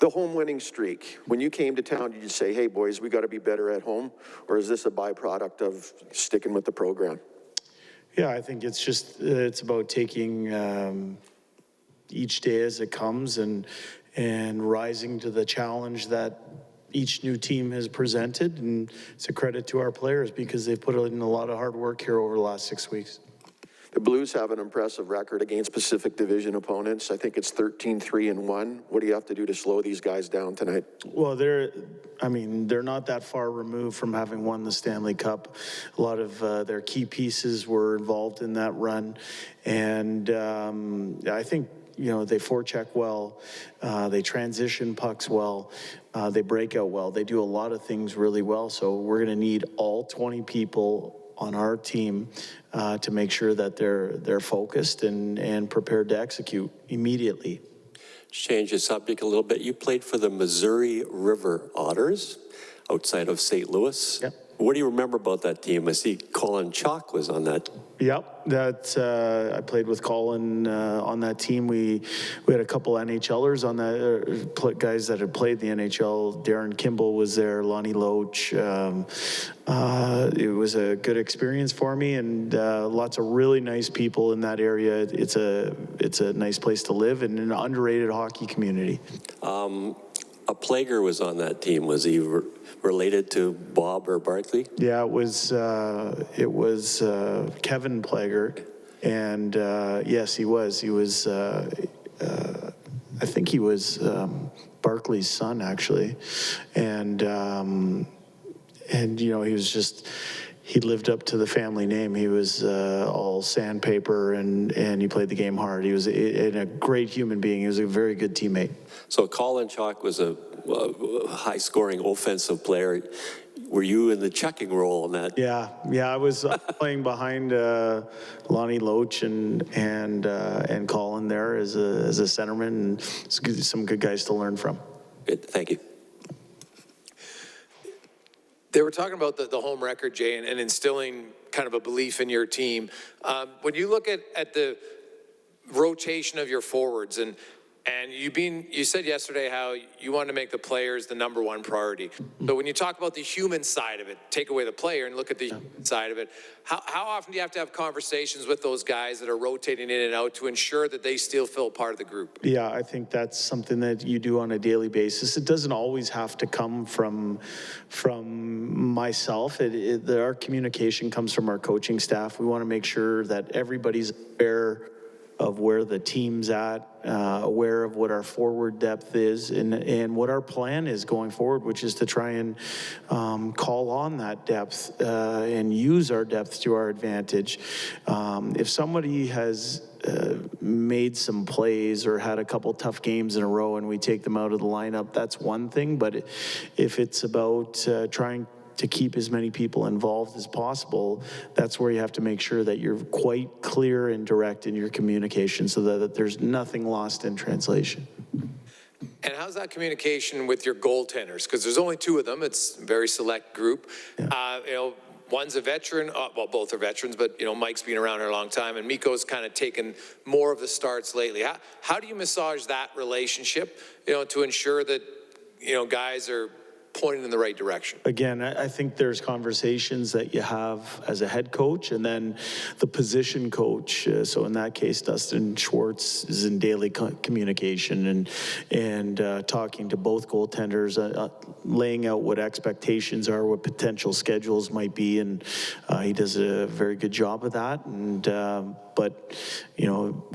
The home winning streak, when you came to town, did you say, hey, boys, we got to be better at home? Or is this a byproduct of sticking with the program? Yeah, I think it's just, it's about taking each day as it comes and rising to the challenge that each new team has presented. And it's a credit to our players because they've put in a lot of hard work here over the last 6 weeks. The Blues have an impressive record against Pacific Division opponents. I think it's 13-3-1. What do you have to do to slow these guys down tonight? Well, they're not that far removed from having won the Stanley Cup. A lot of their key pieces were involved in that run. And I think, they forecheck well, they transition pucks well, they break out well. They do a lot of things really well. So we're going to need all 20 people on our team to make sure that they're focused and prepared to execute immediately. Change the subject a little bit. You played for the Missouri River Otters outside of St. Louis. Yep. What do you remember about that team? I see Colin Chalk was on that. Yep, I played with Colin on that team. We had a couple NHLers on that, guys that had played the NHL. Darren Kimball was there, Lonnie Loach. It was a good experience for me, and lots of really nice people in that area. It's a nice place to live and an underrated hockey community. A Plager was on that team. Was he related to Bob or Barkley? Yeah, it was Kevin Plager, and yes, he was. He was. I think he was Barkley's son, actually, and he was just. He lived up to the family name. He was all sandpaper, and he played the game hard. He was a great human being. He was a very good teammate. So Colin Chalk was a high-scoring offensive player. Were you in the checking role in that? Yeah. I was playing behind Lonnie Loach and Colin there as a centerman, and some good guys to learn from. Good, thank you. They were talking about the home record, Jay, and instilling kind of a belief in your team. When you look at the rotation of your forwards, and you said yesterday how you want to make the players the number one priority. But when you talk about the human side of it, take away the player and look at the human side of it, how often do you have to have conversations with those guys that are rotating in and out to ensure that they still feel part of the group? Yeah, I think that's something that you do on a daily basis. It doesn't always have to come from myself. Our communication comes from our coaching staff. We want to make sure that everybody's aware of where the team's at, aware of what our forward depth is, and what our plan is going forward, which is to try and call on that depth and use our depth to our advantage. If somebody has made some plays or had a couple tough games in a row and we take them out of the lineup, that's one thing. But if it's about trying to keep as many people involved as possible, that's where you have to make sure that you're quite clear and direct in your communication so that there's nothing lost in translation. And how's that communication with your goaltenders? Because there's only two of them. It's a very select group. Yeah. One's a veteran. Well, both are veterans, but Mike's been around here a long time, and Mikko's kind of taken more of the starts lately. How do you massage that relationship, to ensure that guys are pointing in the right direction? Again, I think there's conversations that you have as a head coach and then the position coach. So in that case, Dustin Schwartz is in daily communication and talking to both goaltenders, laying out what expectations are, what potential schedules might be, and he does a very good job of that. And but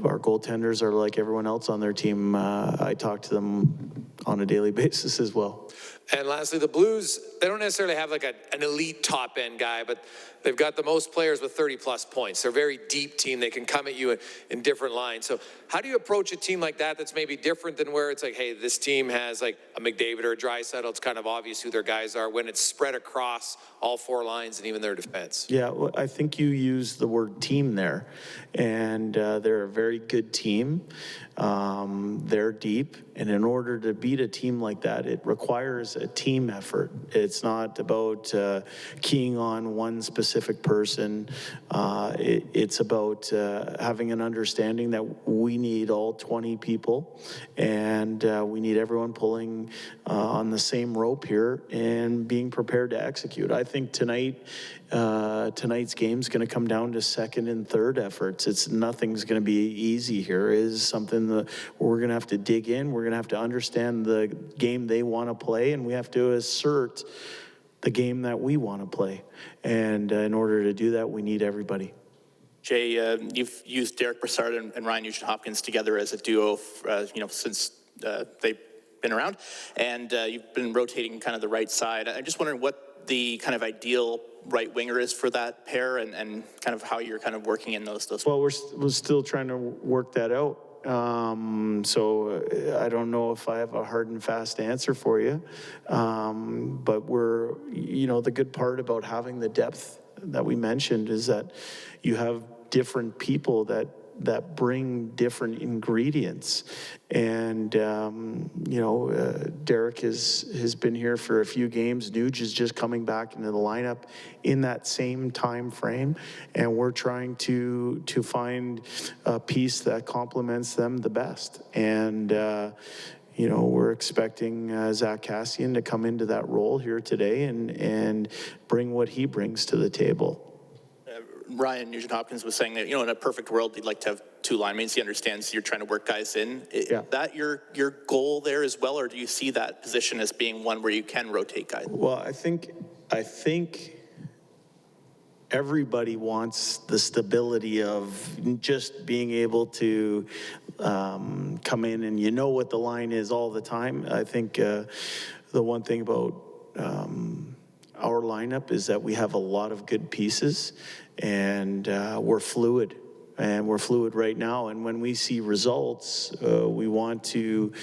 our goaltenders are like everyone else on their team. I talk to them on a daily basis as well. And lastly, the Blues, they don't necessarily have like an elite top-end guy, but they've got the most players with 30-plus points. They're a very deep team. They can come at you in different lines. So how do you approach a team like that that's maybe different than where it's like, hey, this team has like a McDavid or a Draisaitl. It's kind of obvious who their guys are when it's spread across all four lines and even their defense? Yeah, well, I think you use the word team there, and they're a very good team. They're deep, and in order to beat a team like that, it requires a team effort. It's not about keying on one specific person. It's about having an understanding that we need all 20 people, and we need everyone pulling on the same rope here and being prepared to execute. I think tonight's game is going to come down to second and third efforts. Nothing's going to be easy here. It is something that we're going to have to dig in. We're going to have to understand the game they want to play, and we have to assert the game that we want to play. And in order to do that, we need everybody. Jay, you've used Derek Brassard and Ryan Nugent-Hopkins together as a duo, since they've been around, and you've been rotating kind of the right side. I'm just wondering what the kind of ideal right winger is for that pair, and kind of how you're kind of working in those. Well, we're still trying to work that out. So I don't know if I have a hard and fast answer for you. But we're, the good part about having the depth that we mentioned is that you have different people that bring different ingredients. And, Derek has been here for a few games. Nuge is just coming back into the lineup in that same time frame. And we're trying to find a piece that complements them the best. And, we're expecting Zach Cassian to come into that role here today and bring what he brings to the table. Ryan Nugent-Hopkins was saying that, in a perfect world, he'd like to have two linemen. He understands you're trying to work guys in. Yeah. Is that your goal there as well, or do you see that position as being one where you can rotate guys? Well, I think everybody wants the stability of just being able to come in and what the line is all the time. I think the one thing about our lineup is that we have a lot of good pieces, and we're fluid. And we're fluid right now. And when we see results, we want to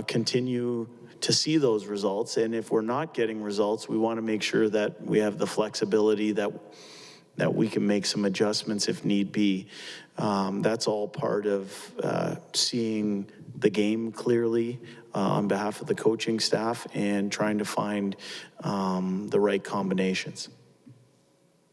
continue to see those results. And if we're not getting results, we want to make sure that we have the flexibility that we can make some adjustments if need be. That's all part of seeing the game clearly on behalf of the coaching staff and trying to find the right combinations.